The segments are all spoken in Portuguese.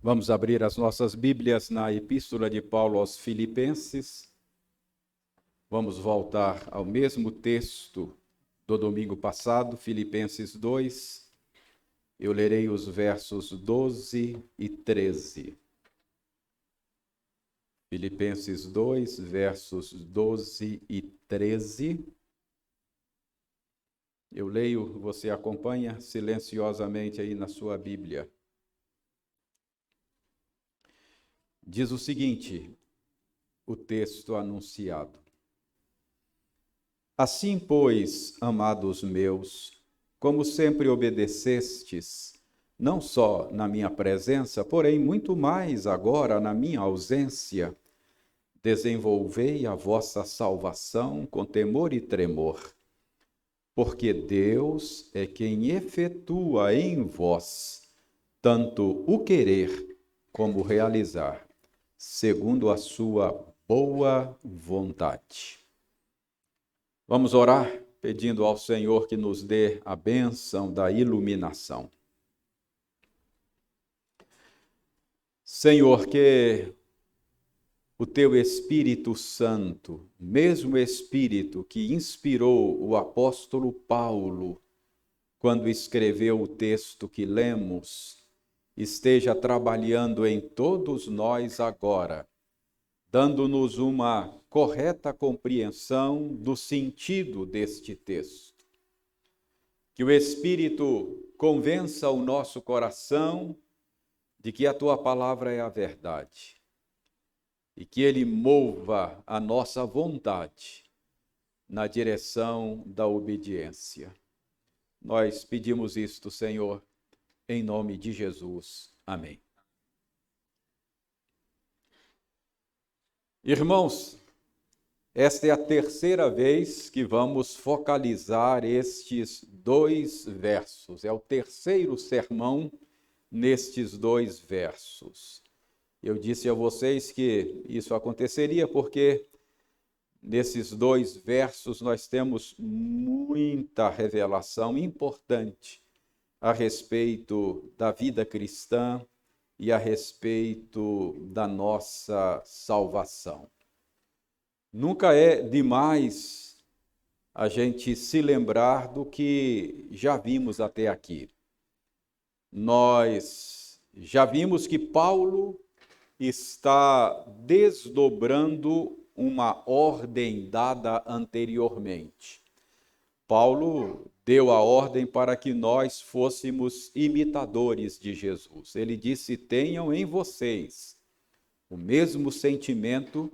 Vamos abrir as nossas Bíblias na Epístola de Paulo aos Filipenses. Vamos voltar ao mesmo texto do domingo passado, Filipenses 2. Eu lerei os versos 12 e 13. Filipenses 2, versos 12 e 13. Eu leio, você acompanha silenciosamente aí na sua Bíblia. Diz o seguinte, o texto anunciado. Assim, pois, amados meus, como sempre obedecestes, não só na minha presença, porém muito mais agora na minha ausência, desenvolvei a vossa salvação com temor e tremor, porque Deus é quem efetua em vós tanto o querer como o realizar, segundo a sua boa vontade. Vamos orar pedindo ao Senhor que nos dê a bênção da iluminação. Senhor, que o Teu Espírito Santo, mesmo Espírito que inspirou o apóstolo Paulo quando escreveu o texto que lemos, esteja trabalhando em todos nós agora, dando-nos uma correta compreensão do sentido deste texto. Que o Espírito convença o nosso coração de que a Tua palavra é a verdade e que Ele mova a nossa vontade na direção da obediência. Nós pedimos isto, Senhor, em nome de Jesus. Amém. Irmãos, esta é a terceira vez que vamos focalizar estes dois versos. É o terceiro sermão nestes dois versos. Eu disse a vocês que isso aconteceria porque nesses dois versos nós temos muita revelação importante a respeito da vida cristã e a respeito da nossa salvação. Nunca é demais a gente se lembrar do que já vimos até aqui. Nós já vimos que Paulo está desdobrando uma ordem dada anteriormente. Paulo deu a ordem para que nós fôssemos imitadores de Jesus. Ele disse: tenham em vocês o mesmo sentimento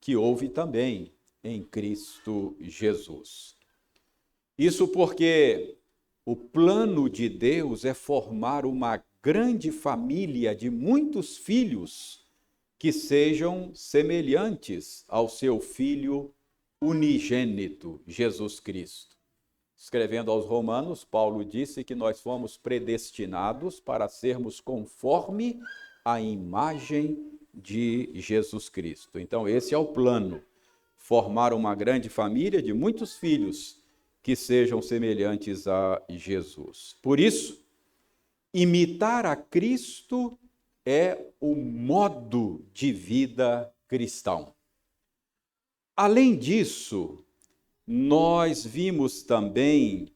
que houve também em Cristo Jesus. Isso porque o plano de Deus é formar uma grande família de muitos filhos que sejam semelhantes ao seu Filho unigênito, Jesus Cristo. Escrevendo aos Romanos, Paulo disse que nós fomos predestinados para sermos conforme a imagem de Jesus Cristo. Então, esse é o plano, formar uma grande família de muitos filhos que sejam semelhantes a Jesus. Por isso, imitar a Cristo é o modo de vida cristão. Além disso, nós vimos também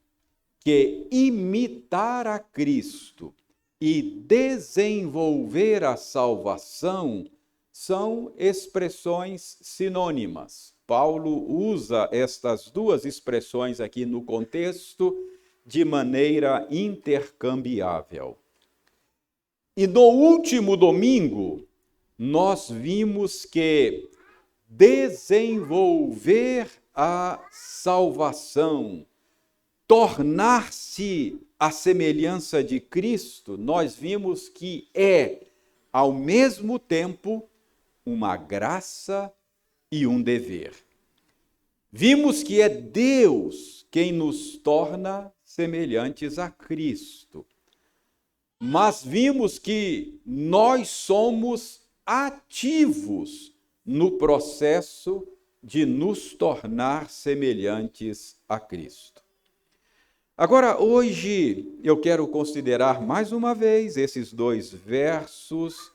que imitar a Cristo e desenvolver a salvação são expressões sinônimas. Paulo usa estas duas expressões aqui no contexto de maneira intercambiável. E no último domingo, nós vimos que desenvolver a salvação, tornar-se a semelhança de Cristo, nós vimos que é, ao mesmo tempo, uma graça e um dever. Vimos que é Deus quem nos torna semelhantes a Cristo. Mas vimos que nós somos ativos no processo de nos tornar semelhantes a Cristo. Agora, hoje, eu quero considerar mais uma vez esses dois versos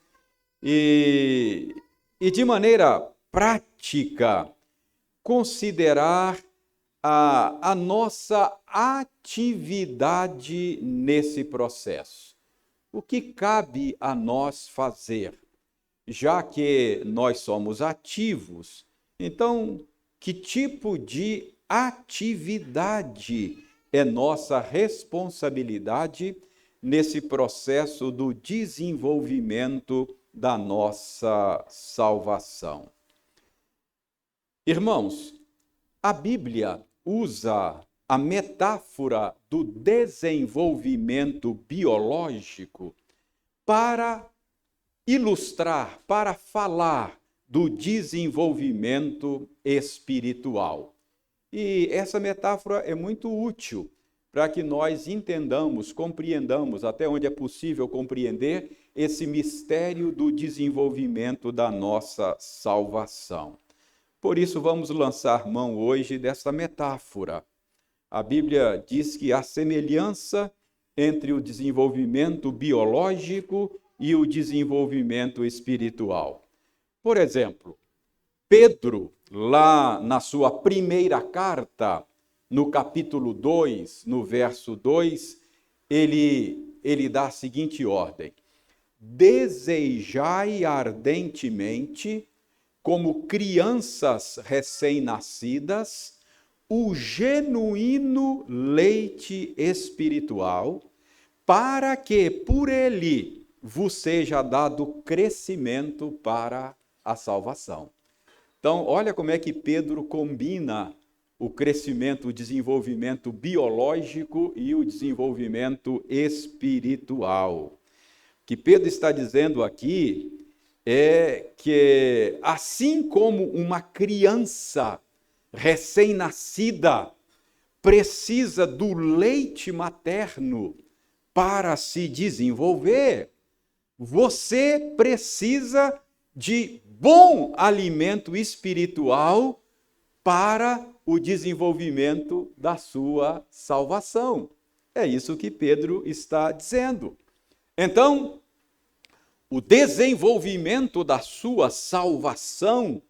e de maneira prática, considerar a nossa atividade nesse processo. O que cabe a nós fazer? Já que nós somos ativos, então, que tipo de atividade é nossa responsabilidade nesse processo do desenvolvimento da nossa salvação? Irmãos, a Bíblia usa a metáfora do desenvolvimento biológico para ilustrar, para falar do desenvolvimento espiritual. E essa metáfora é muito útil para que nós entendamos, compreendamos, até onde é possível compreender, esse mistério do desenvolvimento da nossa salvação. Por isso, vamos lançar mão hoje dessa metáfora. A Bíblia diz que há semelhança entre o desenvolvimento biológico e o desenvolvimento espiritual. Por exemplo, Pedro, lá na sua primeira carta, no capítulo 2, no verso 2, ele dá a seguinte ordem: desejai ardentemente, como crianças recém-nascidas, o genuíno leite espiritual, para que por ele vos seja dado crescimento para a salvação. Então, olha como é que Pedro combina o crescimento, o desenvolvimento biológico e o desenvolvimento espiritual. O que Pedro está dizendo aqui é que, assim como uma criança recém-nascida precisa do leite materno para se desenvolver, você precisa de bom alimento espiritual para o desenvolvimento da sua salvação. É isso que Pedro está dizendo. Então, o desenvolvimento da sua salvação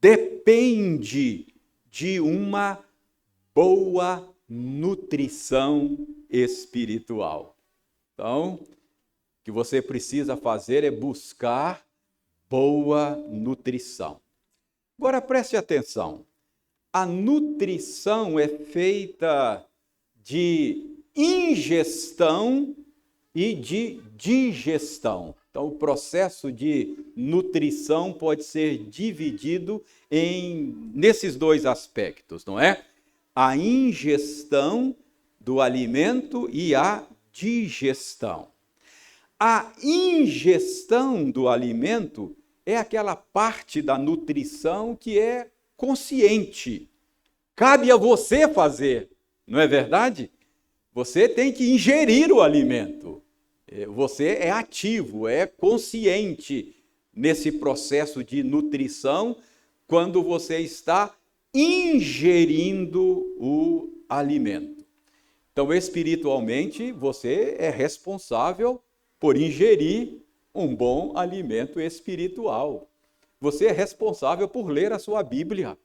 depende de uma boa nutrição espiritual. Então, o que você precisa fazer é buscar boa nutrição. Agora preste atenção. A nutrição é feita de ingestão e de digestão. Então, o processo de nutrição pode ser dividido nesses dois aspectos, não é? A ingestão do alimento e a digestão. A ingestão do alimento é aquela parte da nutrição que é consciente. Cabe a você fazer, não é verdade? Você tem que ingerir o alimento. Você é ativo, é consciente nesse processo de nutrição quando você está ingerindo o alimento. Então, espiritualmente, você é responsável por ingerir um bom alimento espiritual. Você é responsável por ler a sua Bíblia.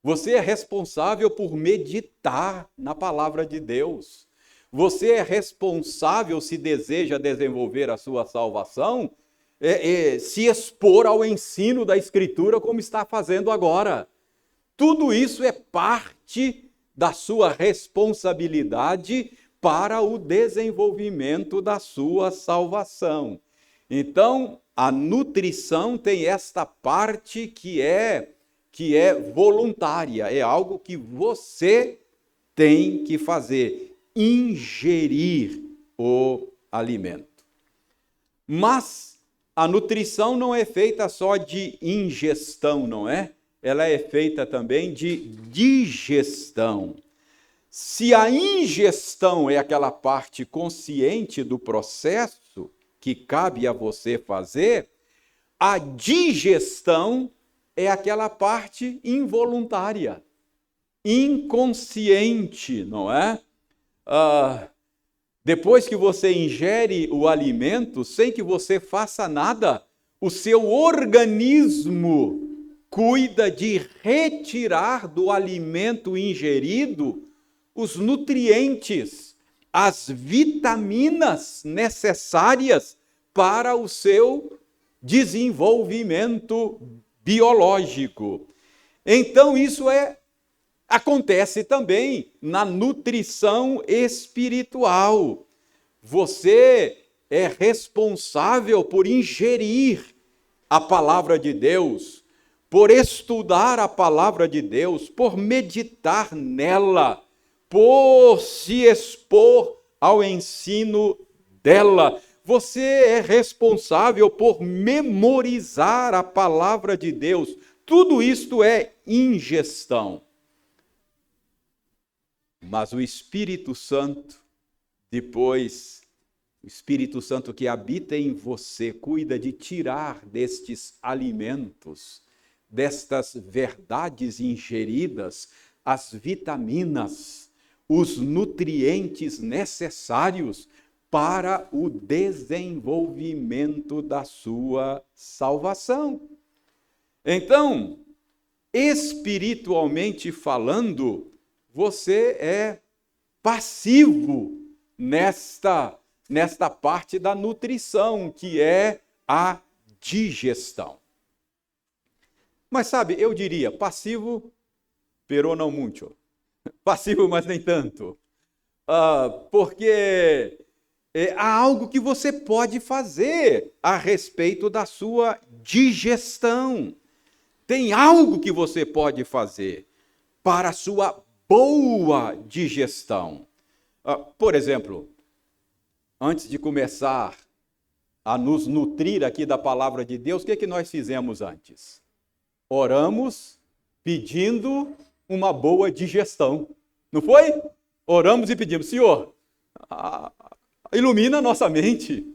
Você é responsável por meditar na palavra de Deus. Você é responsável, se deseja desenvolver a sua salvação, se expor ao ensino da Escritura como está fazendo agora. Tudo isso é parte da sua responsabilidade para o desenvolvimento da sua salvação. Então, a nutrição tem esta parte que é voluntária, é algo que você tem que fazer, ingerir o alimento. Mas a nutrição não é feita só de ingestão, não é? Ela é feita também de digestão. Se a ingestão é aquela parte consciente do processo que cabe a você fazer, a digestão é aquela parte involuntária, inconsciente, não é? Depois que você ingere o alimento, sem que você faça nada, o seu organismo cuida de retirar do alimento ingerido os nutrientes, as vitaminas necessárias para o seu desenvolvimento biológico. Então, isso acontece também na nutrição espiritual. Você é responsável por ingerir a palavra de Deus, por estudar a palavra de Deus, por meditar nela, por se expor ao ensino dela. Você é responsável por memorizar a palavra de Deus. Tudo isto é ingestão. Mas o Espírito Santo, depois, o Espírito Santo que habita em você, cuida de tirar destes alimentos, destas verdades ingeridas, as vitaminas, os nutrientes necessários para o desenvolvimento da sua salvação. Então, espiritualmente falando, você é passivo nesta parte da nutrição, que é a digestão. Mas sabe, eu diria, passivo, pero não muito. Passivo, mas nem tanto. Porque há algo que você pode fazer a respeito da sua digestão. Tem algo que você pode fazer para a sua boa digestão. Por exemplo, antes de começar a nos nutrir aqui da palavra de Deus, o que nós fizemos antes? Oramos pedindo uma boa digestão, não foi? Oramos e pedimos, Senhor, ilumina a nossa mente,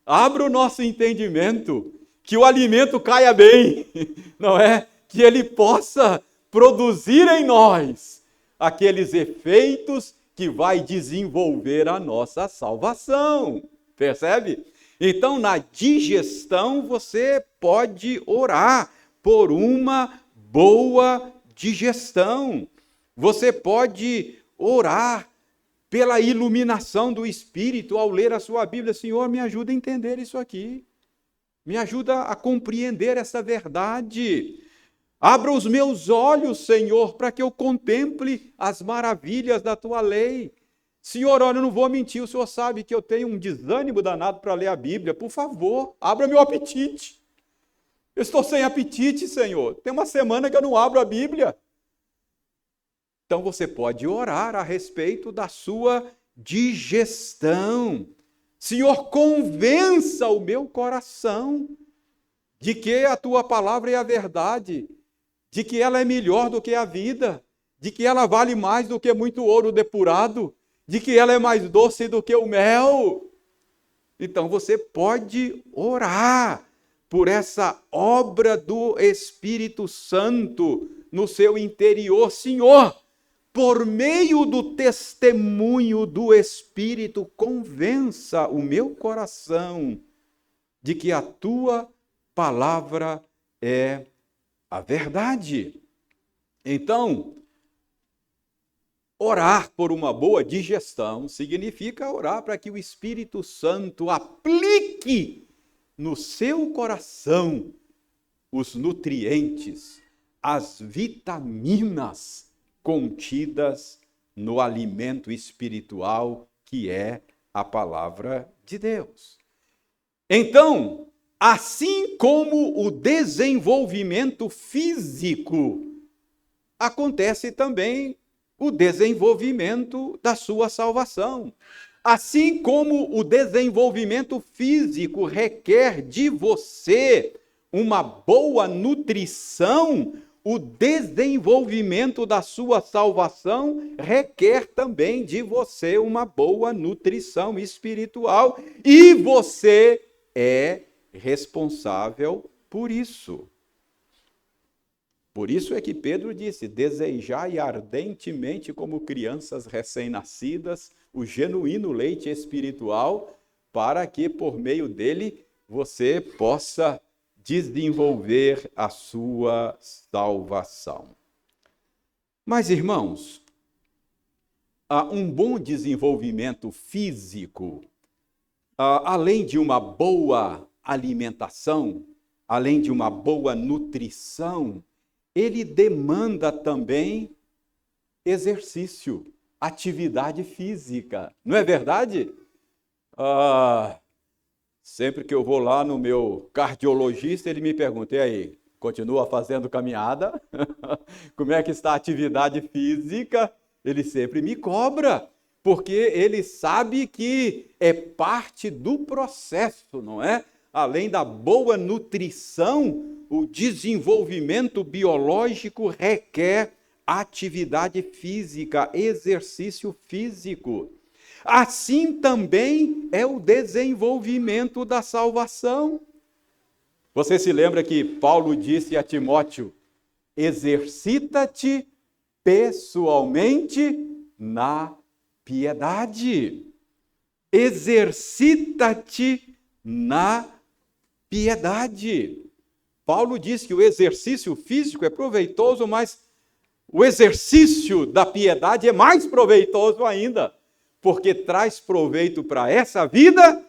abra o nosso entendimento, que o alimento caia bem, não é? Que ele possa produzir em nós aqueles efeitos que vai desenvolver a nossa salvação, percebe? Então, na digestão, você pode orar por uma boa digestão. Você pode orar pela iluminação do Espírito ao ler a sua Bíblia. Senhor, me ajuda a entender isso aqui. Me ajuda a compreender essa verdade. Abra os meus olhos, Senhor, para que eu contemple as maravilhas da tua lei. Senhor, olha, eu não vou mentir, o Senhor sabe que eu tenho um desânimo danado para ler a Bíblia. Por favor, abra meu apetite. Eu estou sem apetite, Senhor. Tem uma semana que eu não abro a Bíblia. Então você pode orar a respeito da sua digestão. Senhor, convença o meu coração de que a tua palavra é a verdade, de que ela é melhor do que a vida, de que ela vale mais do que muito ouro depurado, de que ela é mais doce do que o mel. Então você pode orar por essa obra do Espírito Santo no seu interior. Senhor, por meio do testemunho do Espírito, convença o meu coração de que a tua palavra é a verdade. Então, orar por uma boa digestão significa orar para que o Espírito Santo aplique no seu coração os nutrientes, as vitaminas contidas no alimento espiritual que é a palavra de Deus. Então, assim como o desenvolvimento físico, acontece também o desenvolvimento da sua salvação. Assim como o desenvolvimento físico requer de você uma boa nutrição, o desenvolvimento da sua salvação requer também de você uma boa nutrição espiritual. E você é responsável por isso. Por isso é que Pedro disse: desejai ardentemente como crianças recém-nascidas o genuíno leite espiritual, para que por meio dele você possa desenvolver a sua salvação. Mas, irmãos, um bom desenvolvimento físico, além de uma boa alimentação, além de uma boa nutrição, ele demanda também exercício, atividade física. Não é verdade? Sempre que eu vou lá no meu cardiologista, ele me pergunta: e aí, continua fazendo caminhada? Como é que está a atividade física? Ele sempre me cobra, porque ele sabe que é parte do processo, não é? Além da boa nutrição, o desenvolvimento biológico requer atividade física, exercício físico. Assim também é o desenvolvimento da salvação. Você se lembra que Paulo disse a Timóteo: exercita-te pessoalmente na piedade. Exercita-te na piedade. Paulo diz que o exercício físico é proveitoso, mas o exercício da piedade é mais proveitoso ainda, porque traz proveito para essa vida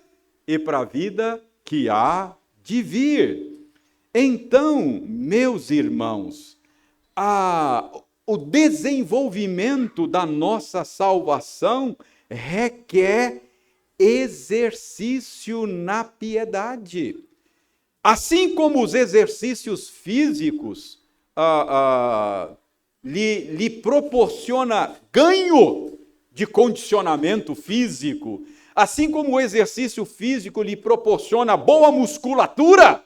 e para a vida que há de vir. Então, meus irmãos, o desenvolvimento da nossa salvação requer exercício na piedade. Assim como os exercícios físicos lhe proporciona ganho de condicionamento físico, assim como o exercício físico lhe proporciona boa musculatura,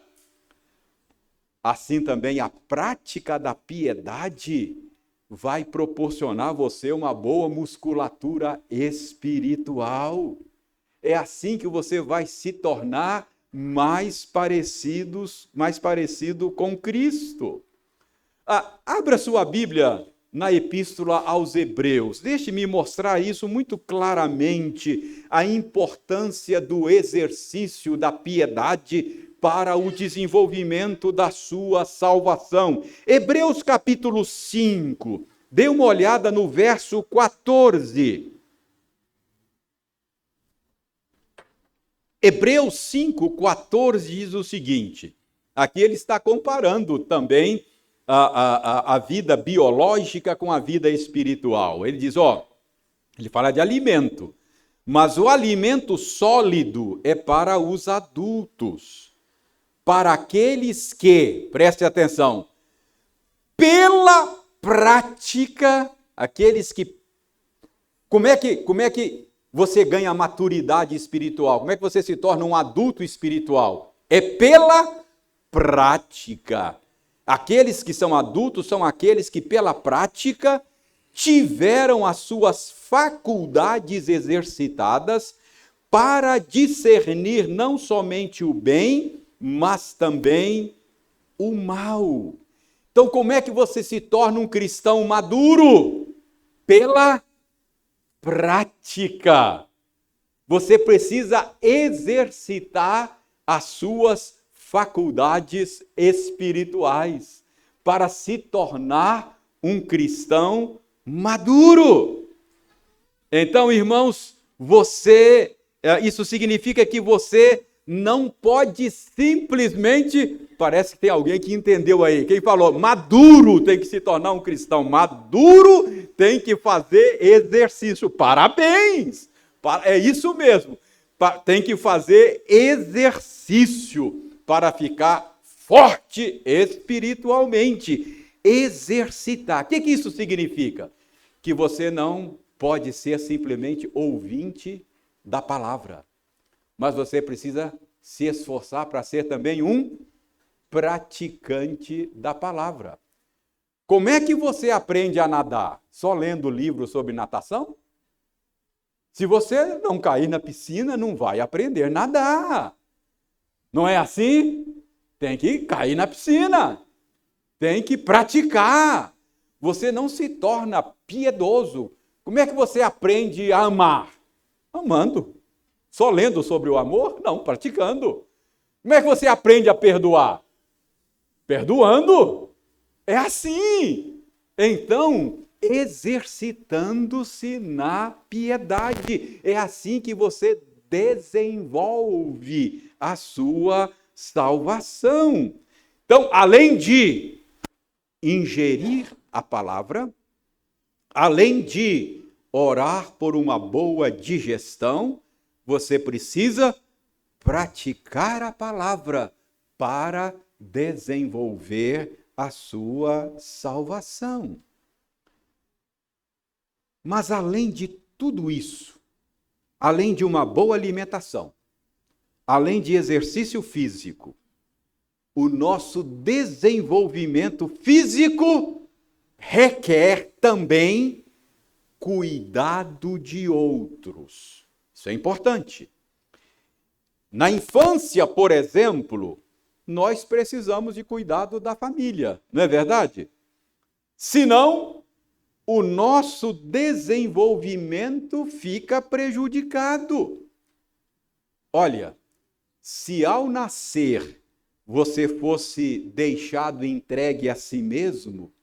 assim também a prática da piedade vai proporcionar a você uma boa musculatura espiritual. É assim que você vai se tornar mais parecido com Cristo. Abra sua Bíblia na Epístola aos Hebreus. Deixe-me mostrar isso muito claramente, a importância do exercício da piedade para o desenvolvimento da sua salvação. Hebreus capítulo 5, dê uma olhada no verso 14. Hebreus 5, 14 diz o seguinte, aqui ele está comparando também a vida biológica com a vida espiritual. Ele diz, ele fala de alimento, mas o alimento sólido é para os adultos, para aqueles que, preste atenção, pela prática, aqueles que, como é que você ganha maturidade espiritual? Como é que você se torna um adulto espiritual? É pela prática. Aqueles que são adultos são aqueles que, pela prática, tiveram as suas faculdades exercitadas para discernir não somente o bem, mas também o mal. Então, como é que você se torna um cristão maduro? Pela prática. Você precisa exercitar as suas faculdades espirituais para se tornar um cristão maduro. Então, irmãos, isso significa que você não pode simplesmente, parece que tem alguém que entendeu aí, quem falou, maduro tem que se tornar um cristão maduro, tem que fazer exercício. Parabéns! É isso mesmo, tem que fazer exercício para ficar forte espiritualmente. Exercitar. O que isso significa? Que você não pode ser simplesmente ouvinte da palavra, mas você precisa se esforçar para ser também um praticante da palavra. Como é que você aprende a nadar? Só lendo livros sobre natação? Se você não cair na piscina, não vai aprender a nadar. Não é assim? Tem que cair na piscina. Tem que praticar. Você não se torna piedoso. Como é que você aprende a amar? Amando. Só lendo sobre o amor? Não, praticando. Como é que você aprende a perdoar? Perdoando. É assim. Então, exercitando-se na piedade. É assim que você desenvolve a sua salvação. Então, além de ingerir a palavra, além de orar por uma boa digestão, você precisa praticar a palavra para desenvolver a sua salvação. Mas além de tudo isso, além de uma boa alimentação, além de exercício físico, o nosso desenvolvimento físico requer também cuidado de outros. Isso é importante. Na infância, por exemplo, nós precisamos de cuidado da família, não é verdade? Senão, o nosso desenvolvimento fica prejudicado. Olha, se ao nascer você fosse deixado entregue a si mesmo,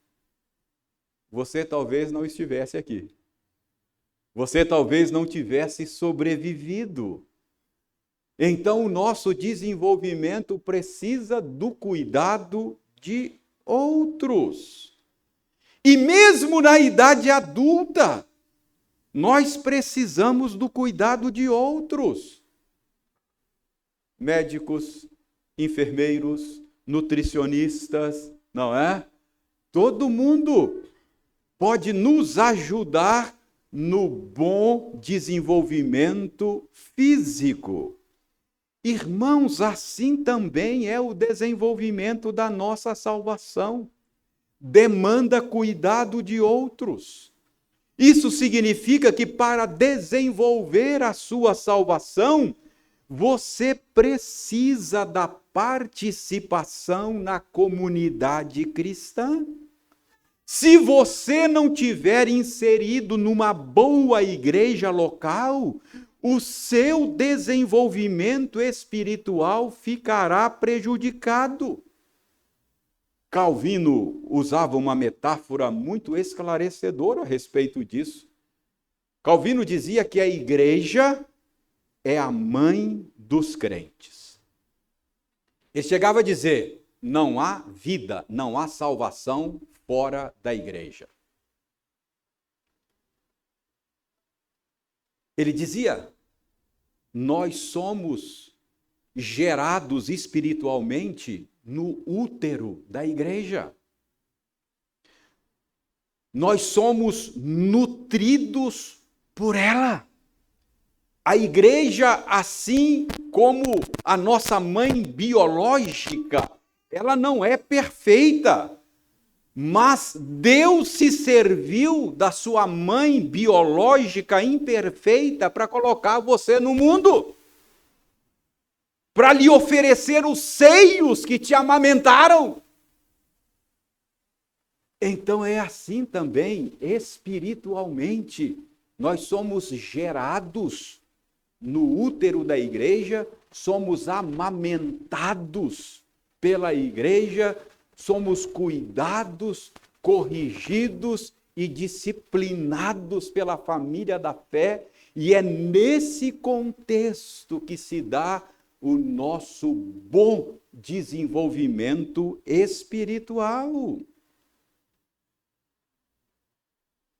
você talvez não estivesse aqui. Você talvez não tivesse sobrevivido. Então, o nosso desenvolvimento precisa do cuidado de outros. E mesmo na idade adulta, nós precisamos do cuidado de outros. Médicos, enfermeiros, nutricionistas, não é? Todo mundo pode nos ajudar no bom desenvolvimento físico. Irmãos, assim também é o desenvolvimento da nossa salvação. Demanda cuidado de outros. Isso significa que para desenvolver a sua salvação, você precisa da participação na comunidade cristã. Se você não tiver inserido numa boa igreja local, o seu desenvolvimento espiritual ficará prejudicado. Calvino usava uma metáfora muito esclarecedora a respeito disso. Calvino dizia que a igreja é a mãe dos crentes. Ele chegava a dizer: não há vida, não há salvação fora da igreja. Ele dizia: nós somos gerados espiritualmente no útero da igreja. Nós somos nutridos por ela. A igreja, assim como a nossa mãe biológica, ela não é perfeita, mas Deus se serviu da sua mãe biológica imperfeita para colocar você no mundo, para lhe oferecer os seios que te amamentaram. Então é assim também, espiritualmente, nós somos gerados no útero da igreja, somos amamentados pela igreja, somos cuidados, corrigidos e disciplinados pela família da fé, e é nesse contexto que se dá o nosso bom desenvolvimento espiritual.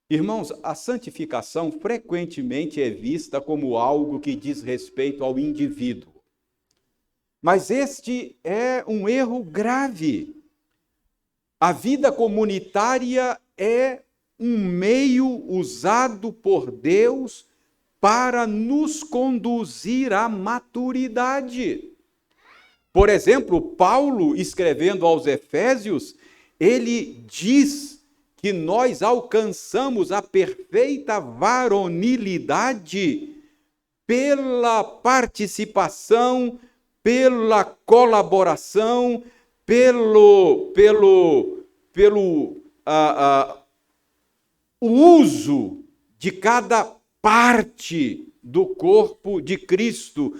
Irmãos, a santificação frequentemente é vista como algo que diz respeito ao indivíduo. Mas este é um erro grave. A vida comunitária é um meio usado por Deus para nos conduzir à maturidade. Por exemplo, Paulo, escrevendo aos Efésios, ele diz que nós alcançamos a perfeita varonilidade pela participação, pela colaboração, pelo uso de cada parte do corpo de Cristo,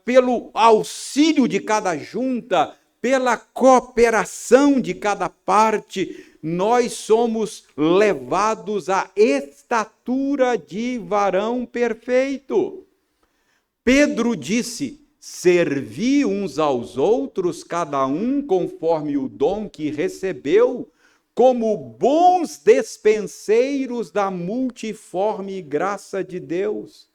pelo auxílio de cada junta, pela cooperação de cada parte, nós somos levados à estatura de varão perfeito. Pedro disse: servi uns aos outros, cada um conforme o dom que recebeu, como bons despenseiros da multiforme graça de Deus.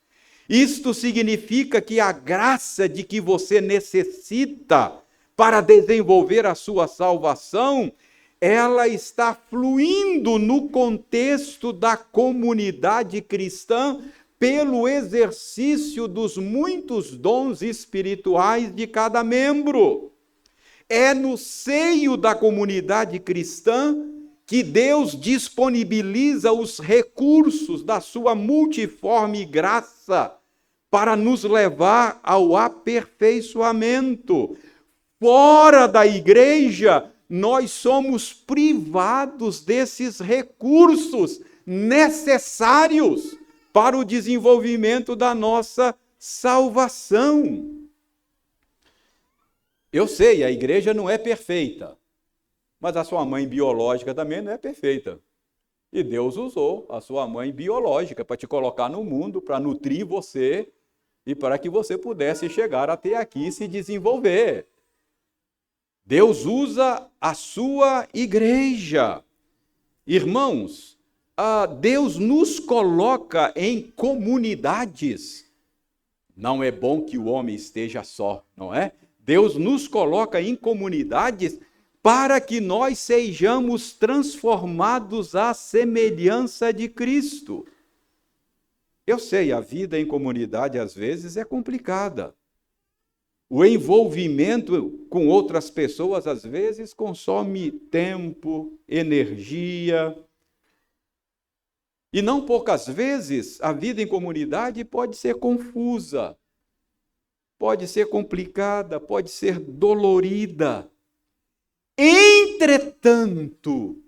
Isto significa que a graça de que você necessita para desenvolver a sua salvação, ela está fluindo no contexto da comunidade cristã pelo exercício dos muitos dons espirituais de cada membro. É no seio da comunidade cristã que Deus disponibiliza os recursos da sua multiforme graça para nos levar ao aperfeiçoamento. Fora da igreja, nós somos privados desses recursos necessários para o desenvolvimento da nossa salvação. Eu sei, a igreja não é perfeita, mas a sua mãe biológica também não é perfeita. E Deus usou a sua mãe biológica para te colocar no mundo, para nutrir você e para que você pudesse chegar até aqui e se desenvolver. Deus usa a sua igreja. Irmãos, Deus nos coloca em comunidades. Não é bom que o homem esteja só, não é? Deus nos coloca em comunidades para que nós sejamos transformados à semelhança de Cristo. Eu sei, a vida em comunidade às vezes é complicada. O envolvimento com outras pessoas às vezes consome tempo, energia. E não poucas vezes a vida em comunidade pode ser confusa, pode ser complicada, pode ser dolorida. Entretanto,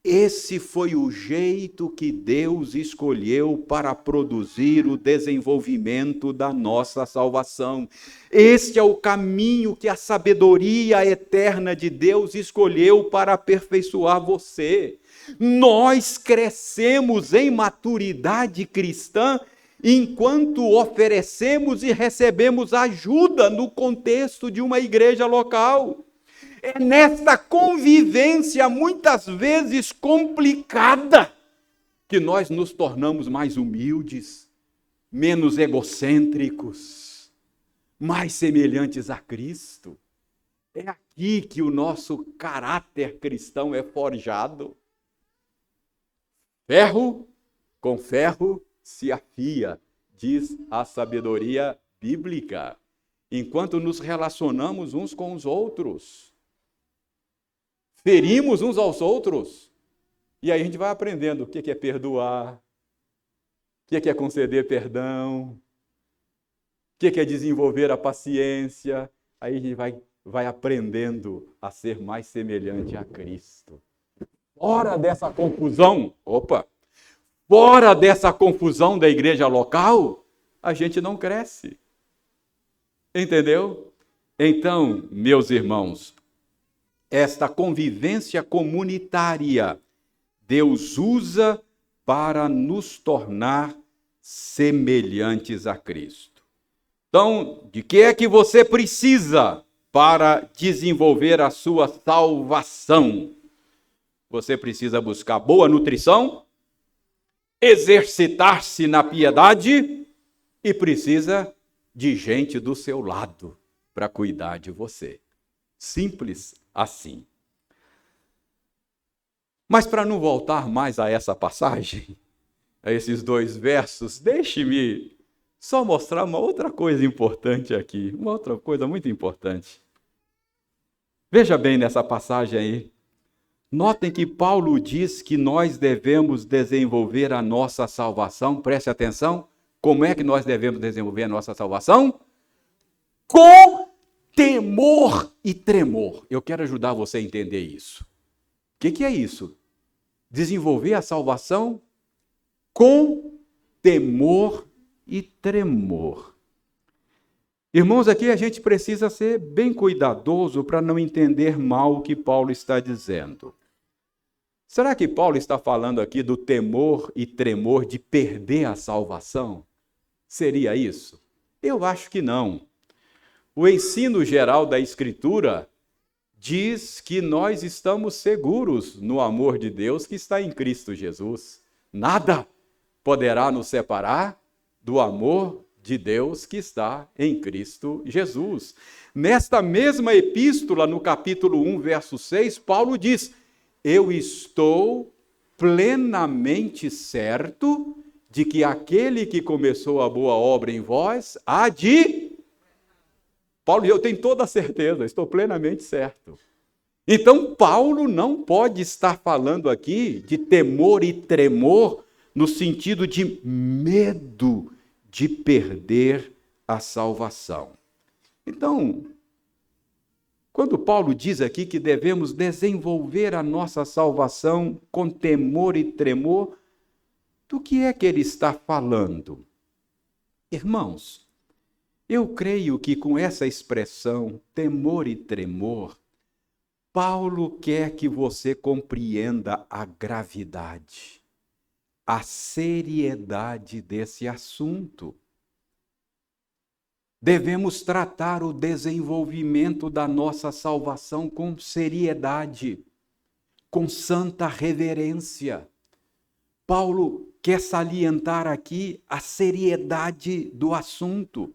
esse foi o jeito que Deus escolheu para produzir o desenvolvimento da nossa salvação. Este é o caminho que a sabedoria eterna de Deus escolheu para aperfeiçoar você. Nós crescemos em maturidade cristã enquanto oferecemos e recebemos ajuda no contexto de uma igreja local. É nesta convivência, muitas vezes complicada, que nós nos tornamos mais humildes, menos egocêntricos, mais semelhantes a Cristo. É aqui que o nosso caráter cristão é forjado. Ferro com ferro se afia, diz a sabedoria bíblica, enquanto nos relacionamos uns com os outros. Ferimos uns aos outros, e aí a gente vai aprendendo o que é perdoar, o que é conceder perdão, o que é desenvolver a paciência. Aí a gente vai aprendendo a ser mais semelhante a Cristo. Fora dessa confusão, fora dessa confusão da igreja local, a gente não cresce. Entendeu? Então, meus irmãos, esta convivência comunitária, Deus usa para nos tornar semelhantes a Cristo. Então, de que é que você precisa para desenvolver a sua salvação? Você precisa buscar boa nutrição, exercitar-se na piedade e precisa de gente do seu lado para cuidar de você. Simples assim. Mas para não voltar mais a essa passagem, a esses 2 versos, deixe-me só mostrar uma outra coisa importante aqui, uma outra coisa muito importante. Veja bem nessa passagem aí. Notem que Paulo diz que nós devemos desenvolver a nossa salvação, preste atenção, como é que nós devemos desenvolver a nossa salvação? Com temor e tremor. Eu quero ajudar você a entender isso. O que é isso? Desenvolver a salvação com temor e tremor. Irmãos, aqui a gente precisa ser bem cuidadoso para não entender mal o que Paulo está dizendo. Será que Paulo está falando aqui do temor e tremor de perder a salvação? Seria isso? Eu acho que não. O ensino geral da Escritura diz que nós estamos seguros no amor de Deus que está em Cristo Jesus. Nada poderá nos separar do amor de Deus que está em Cristo Jesus. Nesta mesma epístola, no capítulo 1, verso 6, Paulo diz: eu estou plenamente certo de que aquele que começou a boa obra em vós há de... Paulo, eu tenho toda a certeza, estou plenamente certo. Então, Paulo não pode estar falando aqui de temor e tremor no sentido de medo de perder a salvação. Então, quando Paulo diz aqui que devemos desenvolver a nossa salvação com temor e tremor, do que é que ele está falando? Irmãos, eu creio que com essa expressão, temor e tremor, Paulo quer que você compreenda a gravidade, a seriedade desse assunto. Devemos tratar o desenvolvimento da nossa salvação com seriedade, com santa reverência. Paulo quer salientar aqui a seriedade do assunto.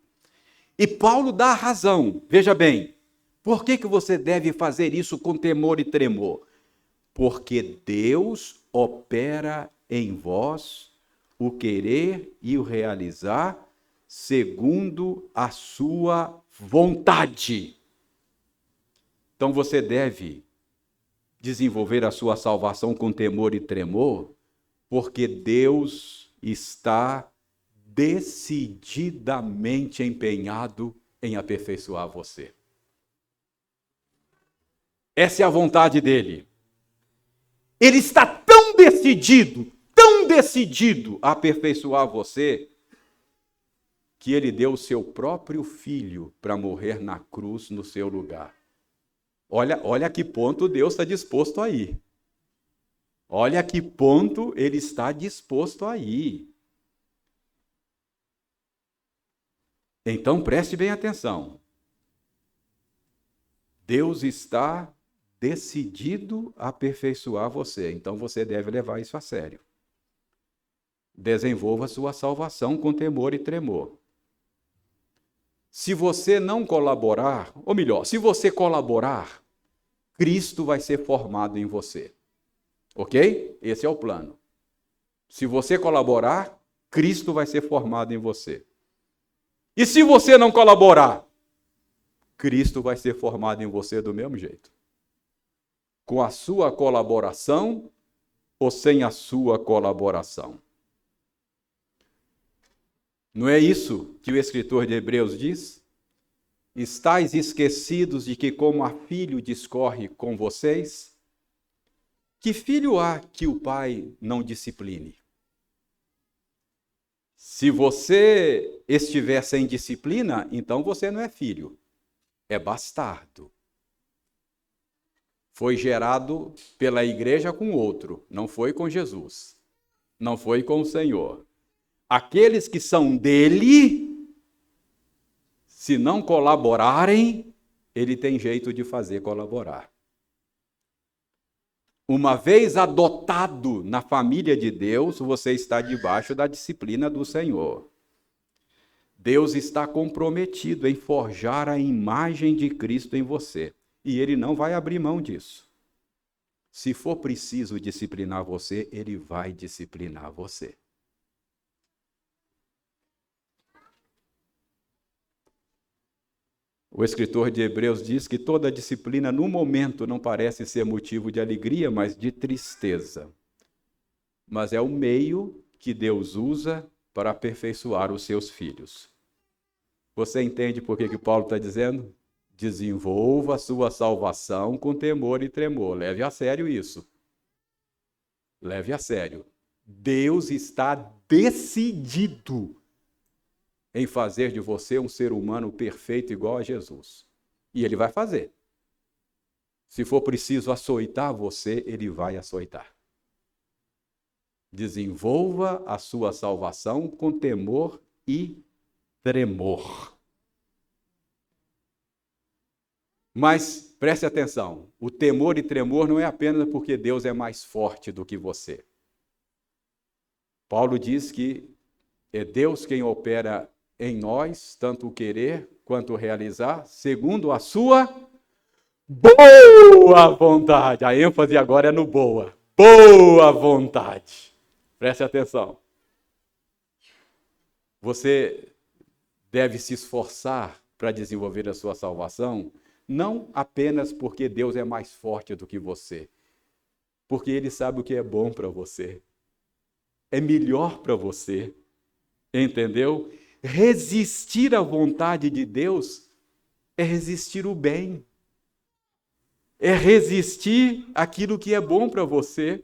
E Paulo dá a razão. Veja bem, por que você deve fazer isso com temor e tremor? Porque Deus opera em vós o querer e o realizar segundo a sua vontade. Então você deve desenvolver a sua salvação com temor e tremor, porque Deus está decididamente empenhado em aperfeiçoar você. Essa é a vontade dele. Ele está tão decidido a aperfeiçoar você, que ele deu o seu próprio filho para morrer na cruz no seu lugar. Olha a que ponto Deus está disposto a ir. Olha a que ponto ele está disposto a ir. Então preste bem atenção. Deus está decidido a aperfeiçoar você, então você deve levar isso a sério. Desenvolva sua salvação com temor e tremor. Se você não colaborar, ou melhor, se você colaborar, Cristo vai ser formado em você. Ok? Esse é o plano. Se você colaborar, Cristo vai ser formado em você. E se você não colaborar, Cristo vai ser formado em você do mesmo jeito. Com a sua colaboração ou sem a sua colaboração. Não é isso que o escritor de Hebreus diz? Estais esquecidos de que como há filho discorre com vocês? Que filho há que o pai não discipline? Se você estiver sem disciplina, então você não é filho, é bastardo. Foi gerado pela igreja com outro, não foi com Jesus, não foi com o Senhor. Aqueles que são dele, se não colaborarem, ele tem jeito de fazer colaborar. Uma vez adotado na família de Deus, você está debaixo da disciplina do Senhor. Deus está comprometido em forjar a imagem de Cristo em você. E ele não vai abrir mão disso. Se for preciso disciplinar você, ele vai disciplinar você. O escritor de Hebreus diz que toda disciplina, no momento, não parece ser motivo de alegria, mas de tristeza. Mas é o meio que Deus usa para aperfeiçoar os seus filhos. Você entende por que Paulo está dizendo? Desenvolva a sua salvação com temor e tremor. Leve a sério isso. Leve a sério. Deus está decidido em fazer de você um ser humano perfeito igual a Jesus. E ele vai fazer. Se for preciso açoitar você, ele vai açoitar. Desenvolva a sua salvação com temor e tremor. Mas preste atenção, o temor e tremor não é apenas porque Deus é mais forte do que você. Paulo diz que é Deus quem opera em nós, tanto o querer quanto o realizar, segundo a sua boa vontade. A ênfase agora é no boa. Boa vontade. Preste atenção. Você deve se esforçar para desenvolver a sua salvação, não apenas porque Deus é mais forte do que você, porque Ele sabe o que é bom para você, é melhor para você, entendeu? Resistir à vontade de Deus é resistir o bem, é resistir aquilo que é bom para você.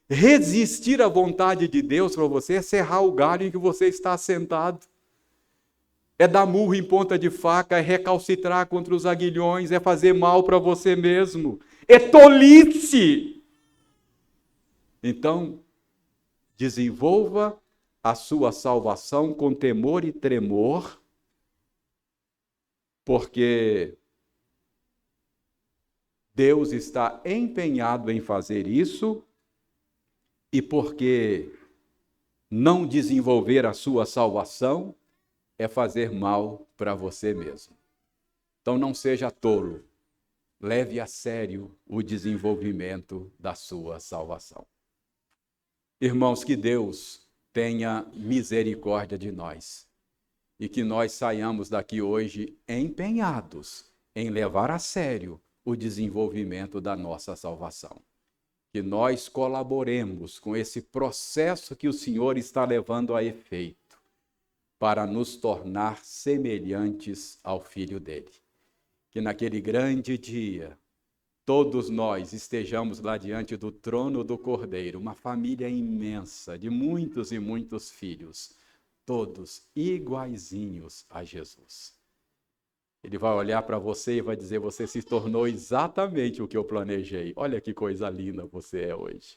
Resistir à vontade de Deus para você é serrar o galho em que você está sentado. É dar murro em ponta de faca, é recalcitrar contra os aguilhões, é fazer mal para você mesmo. É tolice! Então, desenvolva a sua salvação com temor e tremor, porque Deus está empenhado em fazer isso e porque não desenvolver a sua salvação é fazer mal para você mesmo. Então não seja tolo, leve a sério o desenvolvimento da sua salvação. Irmãos, que Deus tenha misericórdia de nós e que nós saiamos daqui hoje empenhados em levar a sério o desenvolvimento da nossa salvação. Que nós colaboremos com esse processo que o Senhor está levando a efeito para nos tornar semelhantes ao Filho dele. Que naquele grande dia, todos nós estejamos lá diante do trono do Cordeiro, uma família imensa de muitos e muitos filhos, todos iguaizinhos a Jesus. Ele vai olhar para você e vai dizer, você se tornou exatamente o que eu planejei. Olha que coisa linda você é hoje.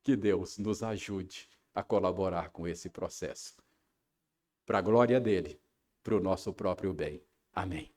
Que Deus nos ajude a colaborar com esse processo. Para a glória dele, para o nosso próprio bem. Amém.